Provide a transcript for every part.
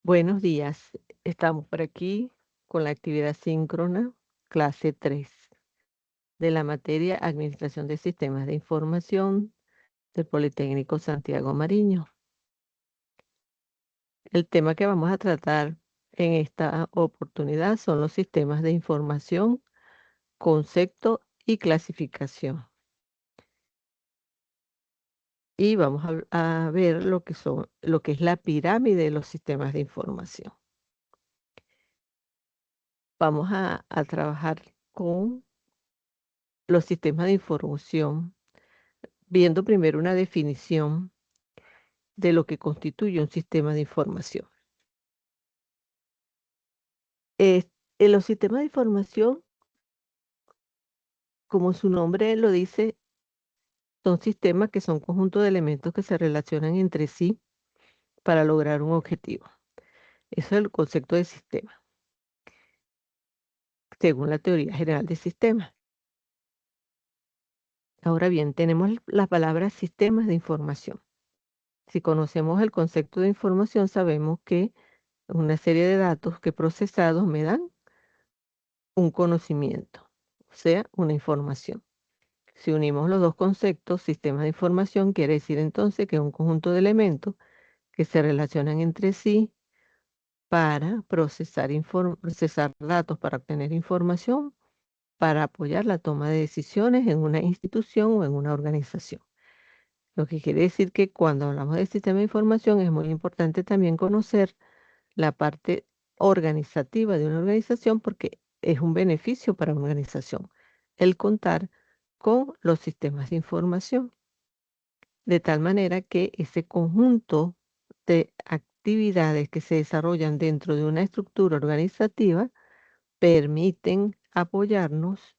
Buenos días. Estamos por aquí con la actividad síncrona, clase 3 de la materia Administración de Sistemas de Información del Politécnico Santiago Mariño. El tema que vamos a tratar en esta oportunidad son los sistemas de información, concepto y clasificación. Y vamos a ver lo que es la pirámide de los sistemas de información. Vamos a trabajar con los sistemas de información, viendo primero una definición de lo que constituye un sistema de información. En los sistemas de información, como su nombre lo dice, son sistemas que son conjuntos de elementos que se relacionan entre sí para lograr un objetivo. Eso es el concepto de sistema, según la teoría general de sistemas. Ahora bien, tenemos la palabra sistemas de información. Si conocemos el concepto de información, sabemos que una serie de datos que procesados me dan un conocimiento, o sea, una información. Si unimos los dos conceptos, sistemas de información, quiere decir entonces que es un conjunto de elementos que se relacionan entre sí para procesar datos, para obtener información, para apoyar la toma de decisiones en una institución o en una organización. Lo que quiere decir que cuando hablamos de sistema de información es muy importante también conocer la parte organizativa de una organización porque es un beneficio para una organización el contar con los sistemas de información, de tal manera que ese conjunto de actividades que se desarrollan dentro de una estructura organizativa permiten apoyarnos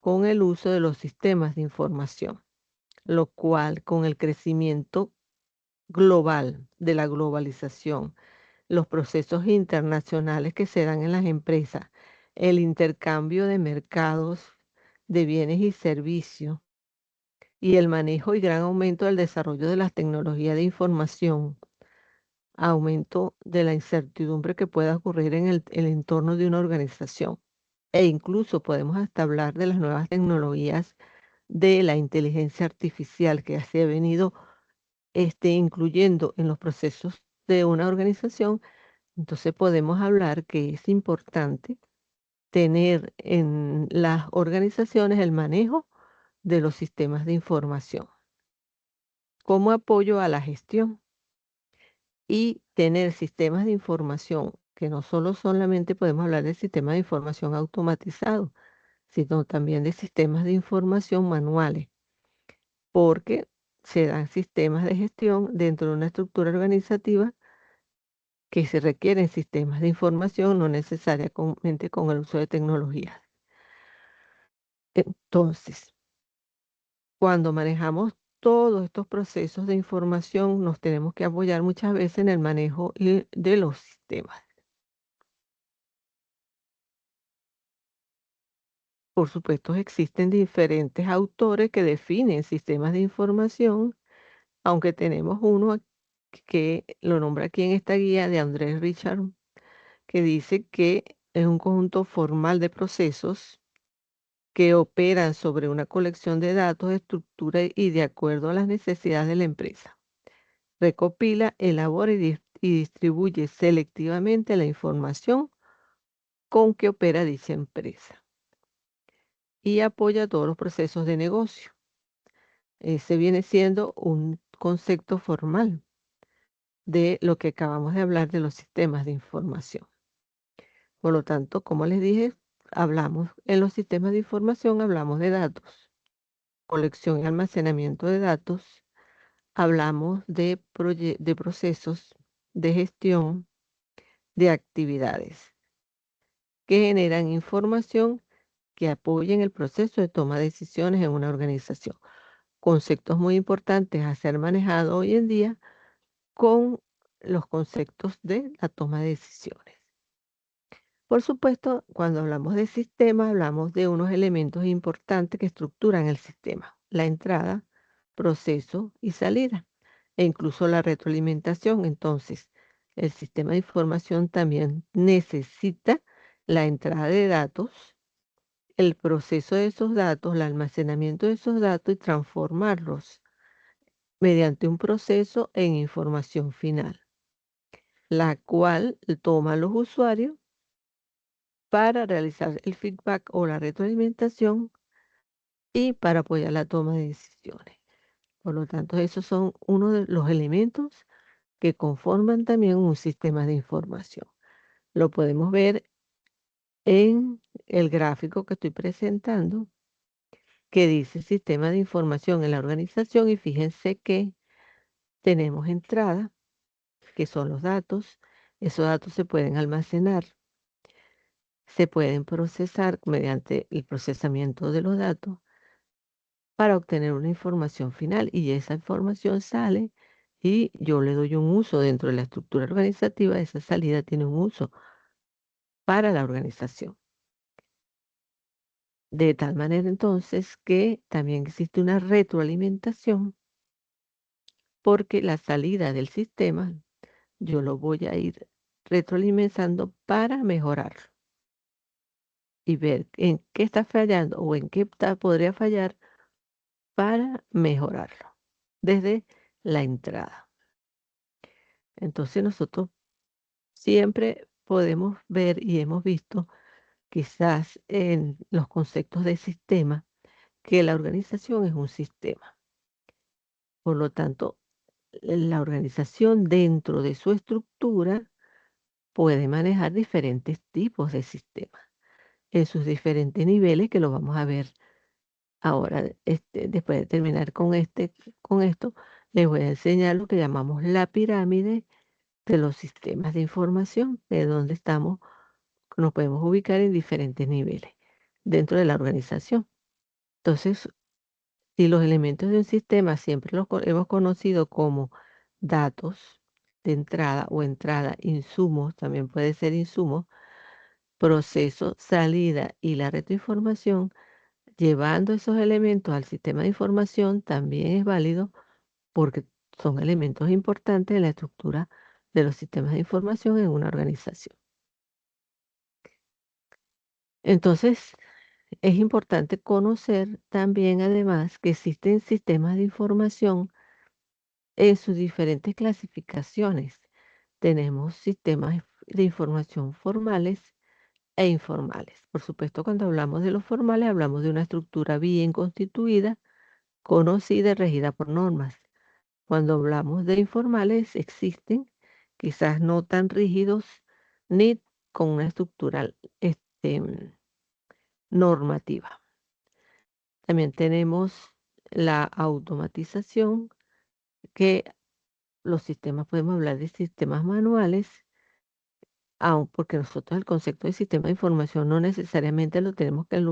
con el uso de los sistemas de información, lo cual con el crecimiento global de la globalización, los procesos internacionales que se dan en las empresas, el intercambio de mercados de bienes y servicios y el manejo y gran aumento del desarrollo de las tecnologías de información, aumento de la incertidumbre que pueda ocurrir en el entorno de una organización. E incluso podemos hasta hablar de las nuevas tecnologías de la inteligencia artificial que se ha venido incluyendo en los procesos de una organización. Entonces podemos hablar que es importante tener en las organizaciones el manejo de los sistemas de información como apoyo a la gestión y tener sistemas de información que no solo solamente podemos hablar de sistemas de información automatizados, sino también de sistemas de información manuales, porque se dan sistemas de gestión dentro de una estructura organizativa que se requieren sistemas de información, no necesariamente con el uso de tecnologías. Entonces, cuando manejamos todos estos procesos de información, nos tenemos que apoyar muchas veces en el manejo de los sistemas. Por supuesto, existen diferentes autores que definen sistemas de información, aunque tenemos uno que lo nombra aquí en esta guía de Andrés Richard, que dice que es un conjunto formal de procesos que operan sobre una colección de datos, estructura y de acuerdo a las necesidades de la empresa. Recopila, elabora y distribuye selectivamente la información con que opera dicha empresa y apoya todos los procesos de negocio. Ese viene siendo un concepto formal de lo que acabamos de hablar de los sistemas de información. Por lo tanto, como les dije, en los sistemas de información hablamos de datos, colección y almacenamiento de datos, hablamos de procesos de gestión de actividades que generan información que apoyen el proceso de toma de decisiones en una organización. Conceptos muy importantes a ser manejados hoy en día con los conceptos de la toma de decisiones. Por supuesto, cuando hablamos de sistema, hablamos de unos elementos importantes que estructuran el sistema: la entrada, proceso y salida, e incluso la retroalimentación. Entonces, El sistema de información también necesita la entrada de datos, el proceso de esos datos, el almacenamiento de esos datos y transformarlos mediante un proceso en información final, la cual toma a los usuarios para realizar el feedback o la retroalimentación y para apoyar la toma de decisiones. Por lo tanto, esos son uno de los elementos que conforman también un sistema de información. Lo podemos ver en el gráfico que estoy presentando, que dice sistema de información en la organización, y fíjense que tenemos entrada, que son los datos. Esos datos se pueden almacenar, se pueden procesar mediante el procesamiento de los datos para obtener una información final, y esa información sale y yo le doy un uso dentro de la estructura organizativa. Esa salida tiene un uso para la organización. De tal manera entonces que también existe una retroalimentación, porque la salida del sistema yo lo voy a ir retroalimentando para mejorarlo y ver en qué está fallando o en qué podría fallar para mejorarlo desde la entrada. Entonces nosotros siempre podemos ver y hemos visto quizás en los conceptos de sistema que la organización es un sistema. Por lo tanto, la organización dentro de su estructura puede manejar diferentes tipos de sistemas en sus diferentes niveles, que lo vamos a ver ahora. Después de terminar con esto, les voy a enseñar lo que llamamos la pirámide de los sistemas de información, de donde estamos, nos podemos ubicar en diferentes niveles dentro de la organización. Entonces, si los elementos de un sistema siempre los hemos conocido como datos de entrada o entrada, insumos, también puede ser insumos, proceso, salida y la retroinformación, llevando esos elementos al sistema de información también es válido, porque son elementos importantes en la estructura de los sistemas de información en una organización. Entonces, es importante conocer también, además, que existen sistemas de información en sus diferentes clasificaciones. Tenemos sistemas de información formales e informales. Por supuesto, cuando hablamos de los formales, hablamos de una estructura bien constituida, conocida y regida por normas. Cuando hablamos de informales, existen, quizás no tan rígidos ni con una estructura normativa. También tenemos la automatización, que los sistemas, podemos hablar de sistemas manuales, aun porque nosotros el concepto de sistema de información no necesariamente lo tenemos que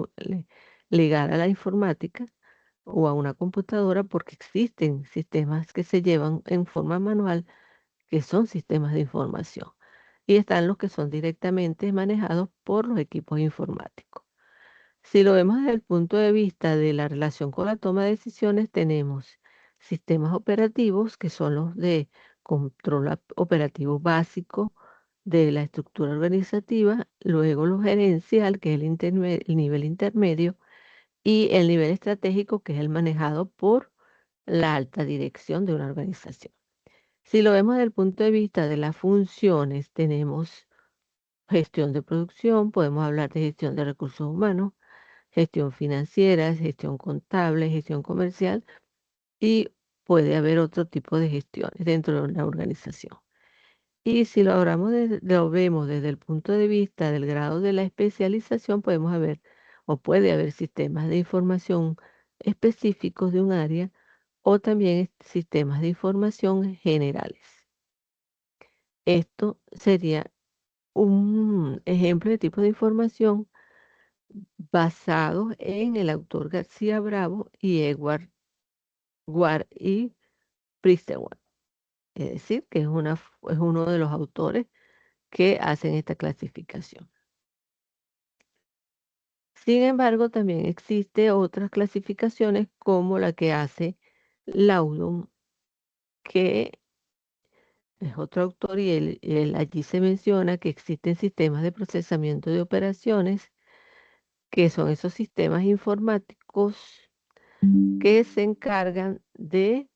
ligar a la informática o a una computadora, porque existen sistemas que se llevan en forma manual, que son sistemas de información, y están los que son directamente manejados por los equipos informáticos. Si lo vemos desde el punto de vista de la relación con la toma de decisiones, tenemos sistemas operativos, que son los de control operativo básico de la estructura organizativa, luego lo gerencial, que es el nivel intermedio, y el nivel estratégico, que es el manejado por la alta dirección de una organización. Si lo vemos desde el punto de vista de las funciones, tenemos gestión de producción, podemos hablar de gestión de recursos humanos, gestión financiera, gestión contable, gestión comercial, y puede haber otro tipo de gestiones dentro de una organización. Y si lo vemos desde el punto de vista del grado de la especialización, podemos haber o puede haber sistemas de información específicos de un área, o también sistemas de información generales. Esto sería un ejemplo de tipo de información basado en el autor García Bravo y Edward Ward y Priesteward. Es decir, que es uno de los autores que hacen esta clasificación. Sin embargo, también existe otras clasificaciones, como la que hace Laudum, que es otro autor y él allí se menciona que existen sistemas de procesamiento de operaciones, que son esos sistemas informáticos que se encargan de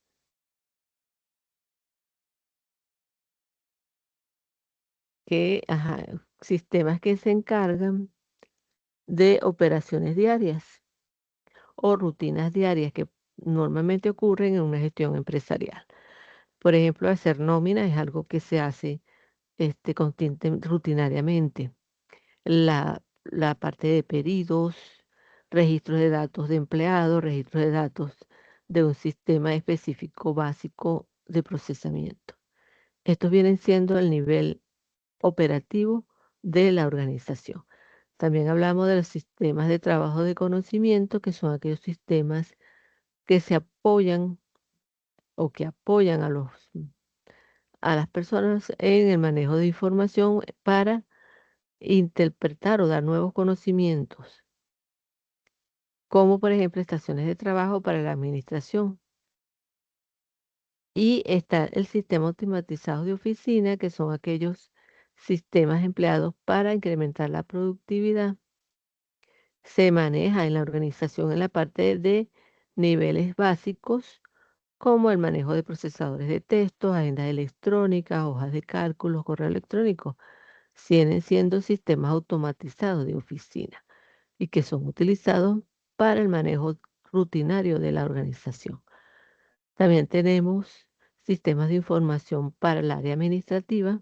sistemas que se encargan de operaciones diarias o rutinas diarias que normalmente ocurren en una gestión empresarial. Por ejemplo, hacer nómina es algo que se hace rutinariamente. La parte de pedidos, registros de datos de empleados, registros de datos de un sistema específico básico de procesamiento. Estos vienen siendo el nivel operativo de la organización. También hablamos de los sistemas de trabajo de conocimiento, que son aquellos sistemas que se apoyan o que apoyan a las personas en el manejo de información para interpretar o dar nuevos conocimientos, como por ejemplo estaciones de trabajo para la administración. Y está el sistema automatizado de oficina, que son aquellos sistemas empleados para incrementar la productividad. Se maneja en la organización en la parte de niveles básicos, como el manejo de procesadores de texto, agendas electrónicas, hojas de cálculos, correo electrónico. Vienen siendo sistemas automatizados de oficina y que son utilizados para el manejo rutinario de la organización. También tenemos sistemas de información para el área administrativa,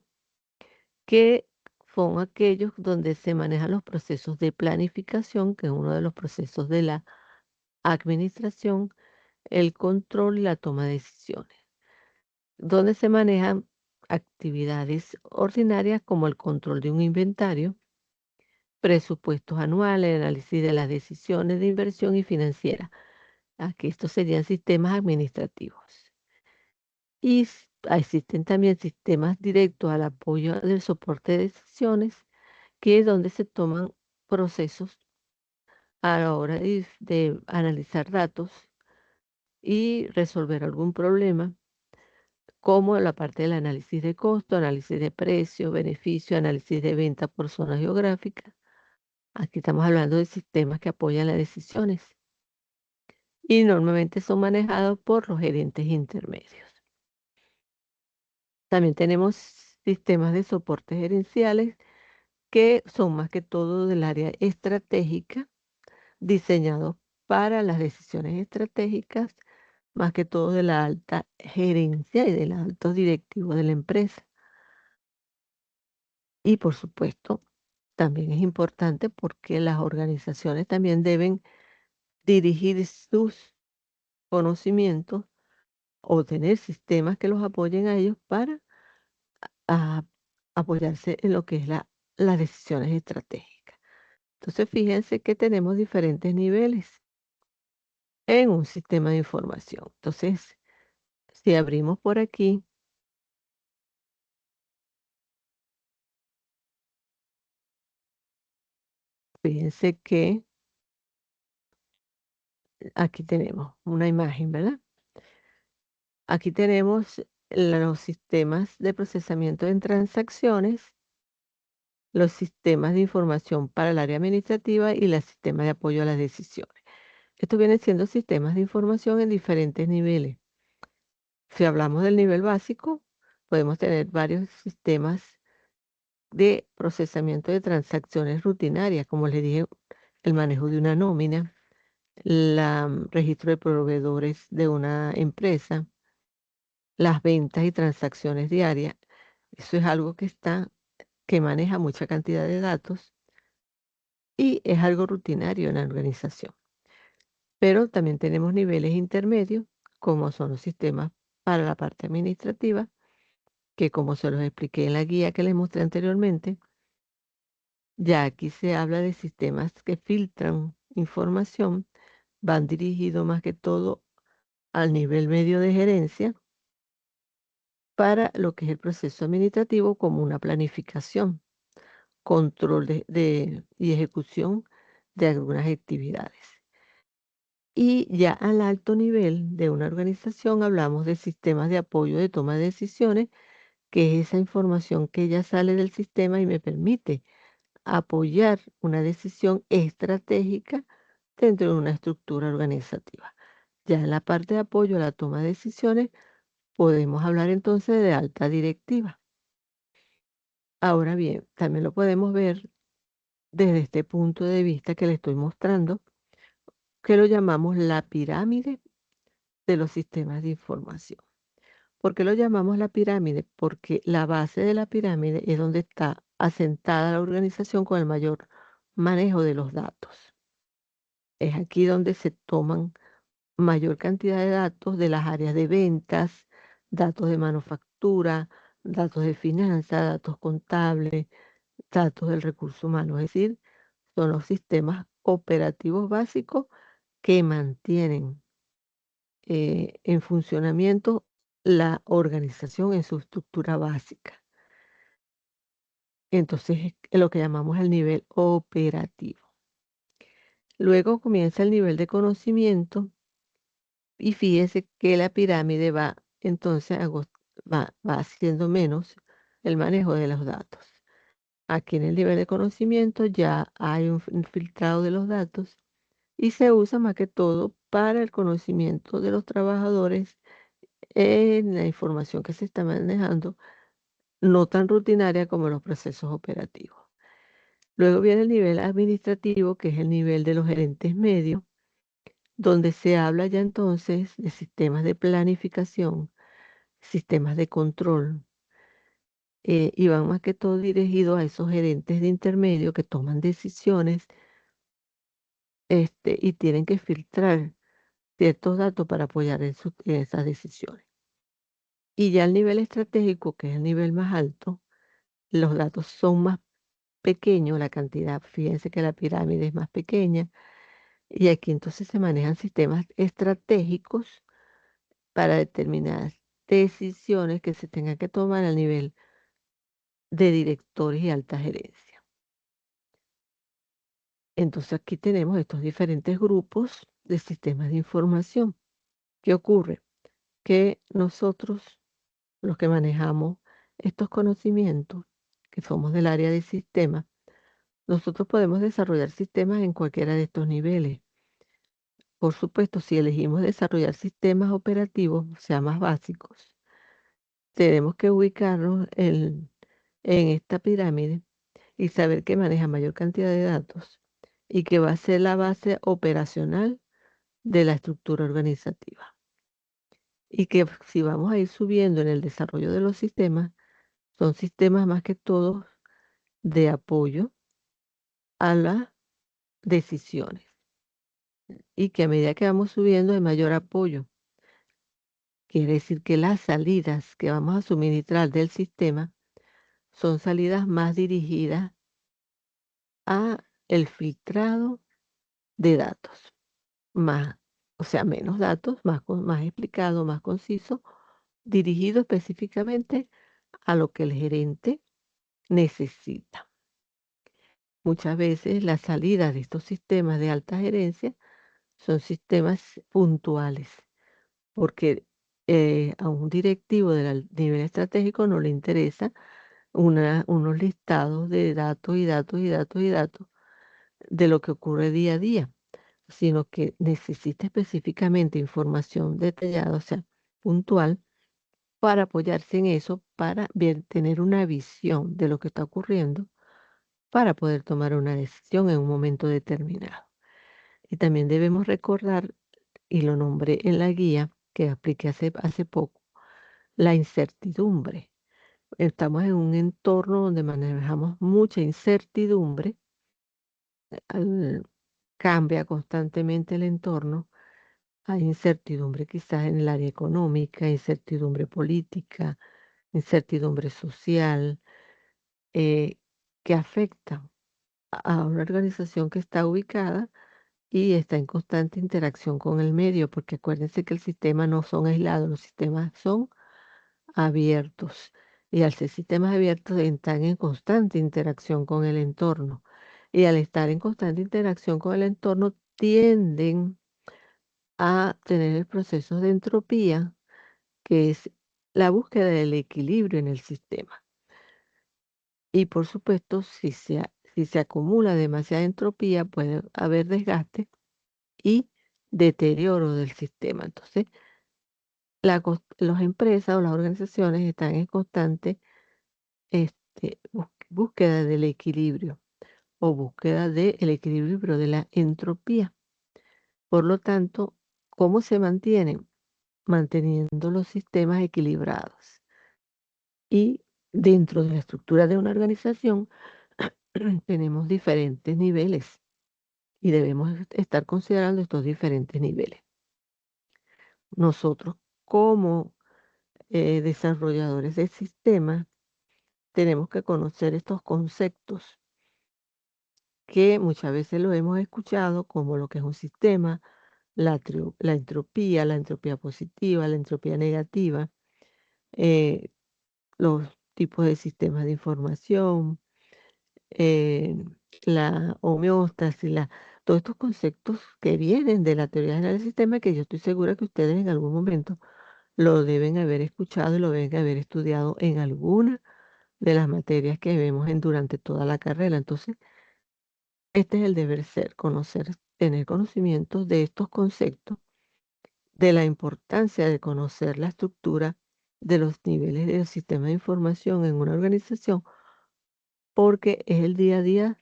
que son aquellos donde se manejan los procesos de planificación, que es uno de los procesos de la administración, el control y la toma de decisiones, donde se manejan actividades ordinarias como el control de un inventario, presupuestos anuales, análisis de las decisiones de inversión y financiera. Aquí estos serían sistemas administrativos. Y existen también sistemas directos al apoyo del soporte de decisiones, que es donde se toman procesos a la hora de analizar datos y resolver algún problema, como la parte del análisis de costo, análisis de precio, beneficio, análisis de venta por zona geográfica. Aquí estamos hablando de sistemas que apoyan las decisiones y normalmente son manejados por los gerentes intermedios. También tenemos sistemas de soporte gerenciales, que son más que todo del área estratégica, diseñados para las decisiones estratégicas, más que todo de la alta gerencia y de los altos directivos de la empresa. Y por supuesto, también es importante porque las organizaciones también deben dirigir sus conocimientos o tener sistemas que los apoyen a ellos para a apoyarse en lo que es las decisiones estratégicas. Entonces, fíjense que tenemos diferentes niveles en un sistema de información. Entonces, si abrimos por aquí, fíjense que aquí tenemos una imagen, ¿verdad? Aquí tenemos los sistemas de procesamiento de transacciones, los sistemas de información para el área administrativa y el sistema de apoyo a las decisiones. Estos vienen siendo sistemas de información en diferentes niveles. Si hablamos del nivel básico, podemos tener varios sistemas de procesamiento de transacciones rutinarias, como les dije, el manejo de una nómina, el registro de proveedores de una empresa, las ventas y transacciones diarias. Eso es algo que maneja mucha cantidad de datos y es algo rutinario en la organización. Pero también tenemos niveles intermedios, como son los sistemas para la parte administrativa, que como se los expliqué en la guía que les mostré anteriormente, ya aquí se habla de sistemas que filtran información, van dirigidos más que todo al nivel medio de gerencia para lo que es el proceso administrativo, como una planificación, control y ejecución de algunas actividades. Y ya al alto nivel de una organización hablamos de sistemas de apoyo de toma de decisiones, que es esa información que ya sale del sistema y me permite apoyar una decisión estratégica dentro de una estructura organizativa. Ya en la parte de apoyo a la toma de decisiones, podemos hablar entonces de alta directiva. Ahora bien, también lo podemos ver desde este punto de vista que le estoy mostrando, que lo llamamos la pirámide de los sistemas de información. ¿Por qué lo llamamos la pirámide? Porque la base de la pirámide es donde está asentada la organización con el mayor manejo de los datos. Es aquí donde se toman mayor cantidad de datos de las áreas de ventas, datos de manufactura, datos de finanzas, datos contables, datos del recurso humano. Es decir, son los sistemas operativos básicos que mantienen en funcionamiento la organización en su estructura básica. Entonces, es lo que llamamos el nivel operativo. Luego comienza el nivel de conocimiento y fíjese que la pirámide va entonces va haciendo menos el manejo de los datos. Aquí en el nivel de conocimiento ya hay un filtrado de los datos y se usa más que todo para el conocimiento de los trabajadores en la información que se está manejando, no tan rutinaria como los procesos operativos. Luego viene el nivel administrativo, que es el nivel de los gerentes medios, donde se habla ya entonces de sistemas de planificación, sistemas de control, y van más que todo dirigidos a esos gerentes de intermedio que toman decisiones, y tienen que filtrar ciertos datos para apoyar en esas decisiones. Y ya el nivel estratégico, que es el nivel más alto, los datos son más pequeños, la cantidad, fíjense que la pirámide es más pequeña, y aquí entonces se manejan sistemas estratégicos para determinadas decisiones que se tengan que tomar a nivel de directores y alta gerencia. Entonces aquí tenemos estos diferentes grupos de sistemas de información. ¿Qué ocurre? Que nosotros, los que manejamos estos conocimientos, que somos del área de sistemas, nosotros podemos desarrollar sistemas en cualquiera de estos niveles. Por supuesto, si elegimos desarrollar sistemas operativos, o sea, más básicos, tenemos que ubicarnos en esta pirámide y saber que maneja mayor cantidad de datos y que va a ser la base operacional de la estructura organizativa. Y que si vamos a ir subiendo en el desarrollo de los sistemas, son sistemas más que todo de apoyo a las decisiones y que a medida que vamos subiendo hay mayor apoyo. Quiere decir que las salidas que vamos a suministrar del sistema son salidas más dirigidas a el filtrado de datos, más, o sea, menos datos, más explicado, más conciso, dirigido específicamente a lo que el gerente necesita. Muchas veces las salidas de estos sistemas de alta gerencia son sistemas puntuales, porque a un directivo del nivel estratégico no le interesa unos listados de datos y datos y datos y datos de lo que ocurre día a día, sino que necesita específicamente información detallada, o sea, puntual, para apoyarse en eso, para tener una visión de lo que está ocurriendo, para poder tomar una decisión en un momento determinado. Y también debemos recordar, y lo nombré en la guía que apliqué hace poco, la incertidumbre. Estamos en un entorno donde manejamos mucha incertidumbre, cambia constantemente el entorno, hay incertidumbre quizás en el área económica, incertidumbre política, incertidumbre social, eh, que afecta a una organización que está ubicada y está en constante interacción con el medio, porque acuérdense que el sistema no son aislados, los sistemas son abiertos. Y al ser sistemas abiertos están en constante interacción con el entorno. Y al estar en constante interacción con el entorno, tienden a tener el proceso de entropía, que es la búsqueda del equilibrio en el sistema. Y por supuesto, si se acumula demasiada entropía, puede haber desgaste y deterioro del sistema. Entonces, las empresas o las organizaciones están en constante búsqueda del equilibrio o búsqueda del equilibrio, pero de la entropía. Por lo tanto, ¿cómo se mantienen? Manteniendo los sistemas equilibrados. Y dentro de la estructura de una organización tenemos diferentes niveles y debemos estar considerando estos diferentes niveles. Nosotros, como desarrolladores de sistemas, tenemos que conocer estos conceptos que muchas veces lo hemos escuchado como lo que es un sistema, la entropía positiva, la entropía negativa, eh, los tipos de sistemas de información, eh, la homeostasis, todos estos conceptos que vienen de la teoría general del sistema, que yo estoy segura que ustedes en algún momento lo deben haber escuchado y lo deben haber estudiado en alguna de las materias que vemos durante toda la carrera. Entonces, este es el deber ser, conocer, tener conocimiento de estos conceptos, de la importancia de conocer la estructura de los niveles del sistema de información en una organización, porque es el día a día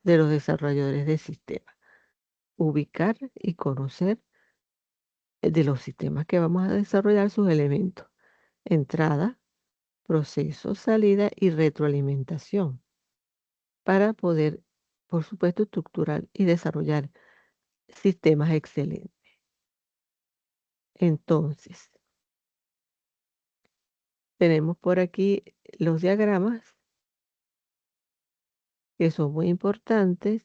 de los desarrolladores de sistemas. Ubicar y conocer de los sistemas que vamos a desarrollar sus elementos: entrada, proceso, salida y retroalimentación, para poder, por supuesto, estructurar y desarrollar sistemas excelentes. Entonces, tenemos por aquí los diagramas, que son muy importantes,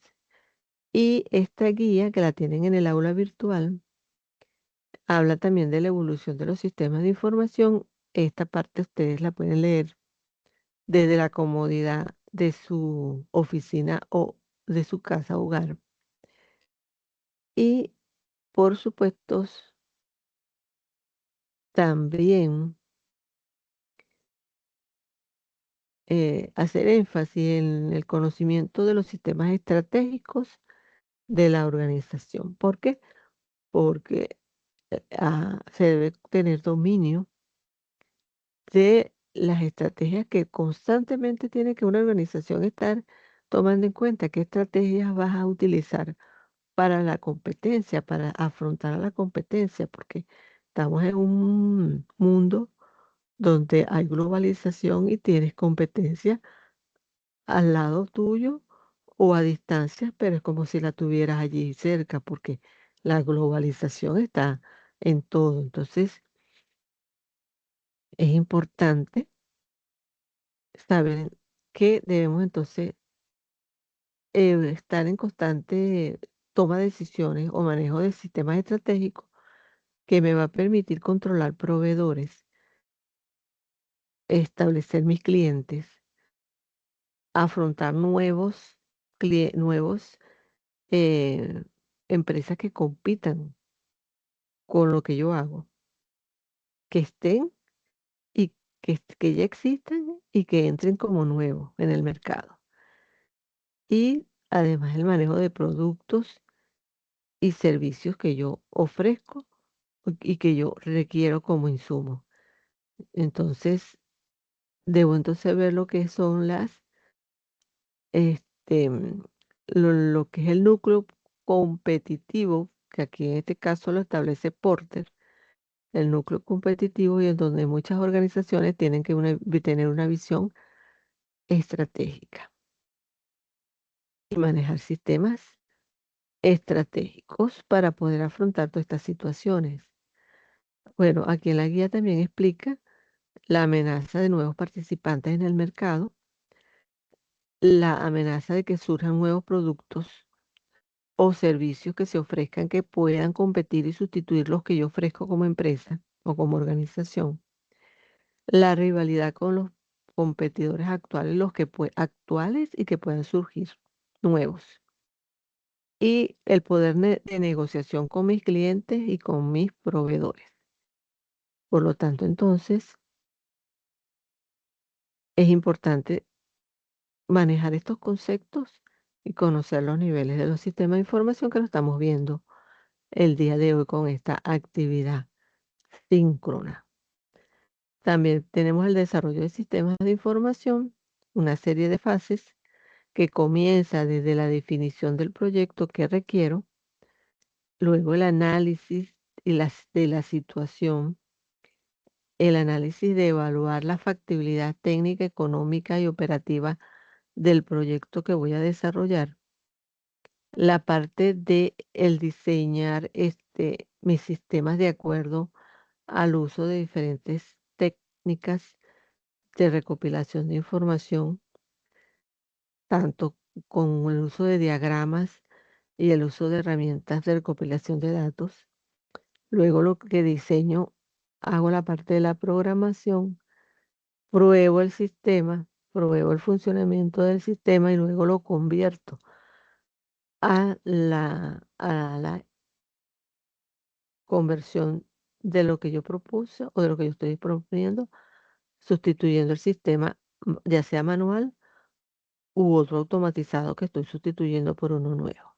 y esta guía, que la tienen en el aula virtual, habla también de la evolución de los sistemas de información. Esta parte ustedes la pueden leer desde la comodidad de su oficina o de su casa hogar. Y por supuesto, también hacer énfasis en el conocimiento de los sistemas estratégicos de la organización. ¿Por qué? Porque se debe tener dominio de las estrategias que constantemente tiene que una organización estar tomando en cuenta. ¿Qué estrategias vas a utilizar para la competencia, para afrontar a la competencia? Porque estamos en un mundo donde hay globalización y tienes competencia al lado tuyo o a distancia, pero es como si la tuvieras allí cerca, porque la globalización está en todo. Entonces, es importante saber que debemos entonces estar en constante toma de decisiones o manejo de sistemas estratégicos, que me va a permitir controlar proveedores, establecer mis clientes, afrontar nuevos eh, empresas que compitan con lo que yo hago, que estén y que ya existan y que entren como nuevos en el mercado. Y además el manejo de productos y servicios que yo ofrezco y que yo requiero como insumo. Entonces, debo entonces ver lo que son este, mm, lo que es el núcleo competitivo, que aquí en este caso lo establece Porter, el núcleo competitivo, y en donde muchas organizaciones tienen que tener una visión estratégica y manejar sistemas estratégicos para poder afrontar todas estas situaciones. Bueno, aquí en la guía también explica la amenaza de nuevos participantes en el mercado, la amenaza de que surjan nuevos productos o servicios que se ofrezcan que puedan competir y sustituir los que yo ofrezco como empresa o como organización, la rivalidad con los competidores actuales, actuales y que puedan surgir nuevos, y el poder de negociación con mis clientes y con mis proveedores. Por lo tanto, entonces, es importante manejar estos conceptos y conocer los niveles de los sistemas de información que lo estamos viendo el día de hoy con esta actividad síncrona. También tenemos el desarrollo de sistemas de información, una serie de fases que comienza desde la definición del proyecto que requiero, luego el análisis de la situación, el análisis de evaluar la factibilidad técnica, económica y operativa del proyecto que voy a desarrollar, la parte de el diseñar mis sistemas de acuerdo al uso de diferentes técnicas de recopilación de información, tanto con el uso de diagramas y el uso de herramientas de recopilación de datos. Luego lo que diseño, hago la parte de la programación, pruebo el sistema, pruebo el funcionamiento del sistema y luego lo convierto a la conversión de lo que yo propuse o de lo que yo estoy proponiendo, sustituyendo el sistema, ya sea manual u otro automatizado que estoy sustituyendo por uno nuevo.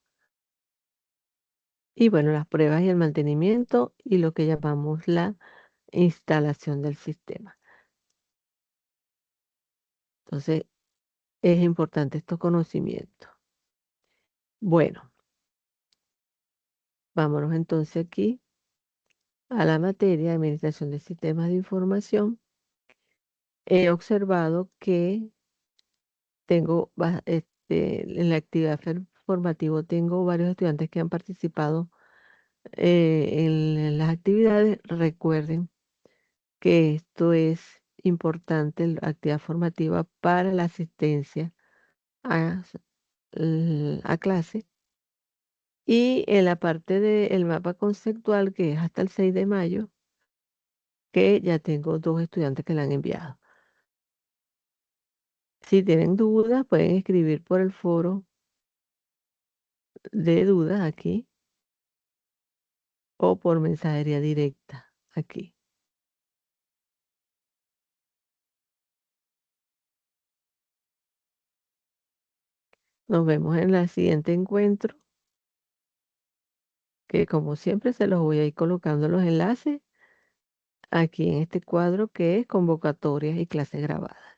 Y bueno, las pruebas y el mantenimiento y lo que llamamos la instalación del sistema. Entonces, es importante estos conocimientos. Bueno, vámonos entonces aquí a la materia de administración de sistemas de información. He observado que en la actividad formativa tengo varios estudiantes que han participado en las actividades. Recuerden que esto es importante, la actividad formativa para la asistencia a, a clase. Y en la parte del mapa conceptual, que es hasta el 6 de mayo, que ya tengo 2 estudiantes que la han enviado. Si tienen dudas, pueden escribir por el foro de dudas aquí o por mensajería directa aquí. Nos vemos en el siguiente encuentro, que como siempre se los voy a ir colocando los enlaces aquí en este cuadro que es convocatorias y clases grabadas.